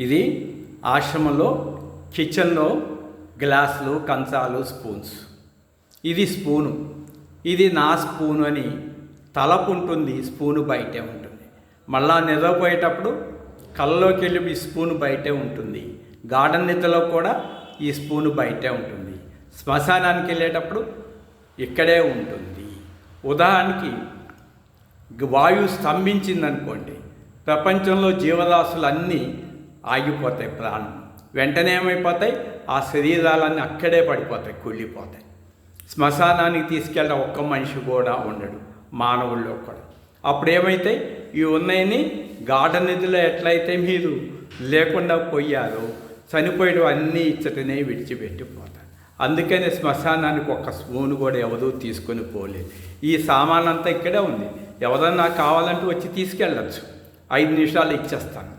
ఇది ఆశ్రమంలో కిచెన్లో గ్లాసులు, కంచాలు, స్పూన్స్. ఇది స్పూను. ఇది నా స్పూను అని తలపు ఉంటుంది, స్పూను బయటే ఉంటుంది. మళ్ళా నిద్రపోయేటప్పుడు కళ్ళలోకి వెళ్ళి ఈ స్పూను బయటే ఉంటుంది. గార్డెన్ నిద్రలో కూడా ఈ స్పూను బయటే ఉంటుంది. శ్మశానానికి వెళ్ళేటప్పుడు ఇక్కడే ఉంటుంది. ఉదాహరణకి వాయువు స్తంభించిందనుకోండి, ప్రపంచంలో జీవరాశులు అన్నీ ఆగిపోతాయి, ప్రాణం వెంటనే ఏమైపోతాయి, ఆ శరీరాలన్నీ అక్కడే పడిపోతాయి, కుళ్ళిపోతాయి. శ్మశానానికి తీసుకెళ్ళిన ఒక్క మనిషి కూడా ఉండడు, మానవుల్లో కూడా. అప్పుడు ఏమైతే ఈ ఉన్నాయని గార్డెన్ నిధిలో ఎట్లయితే మీరు లేకుండా పోయారో, చనిపోయడం అన్నీ ఇచ్చటనే విడిచిపెట్టిపోతారు. అందుకనే శ్మశానానికి ఒక్క స్పూను కూడా ఎవరూ తీసుకొని పోలేదు. ఈ సామాన్ అంతా ఇక్కడే ఉంది, ఎవరన్నా కావాలంటే వచ్చి తీసుకెళ్ళచ్చు, 5 నిమిషాలు ఇచ్చేస్తాను.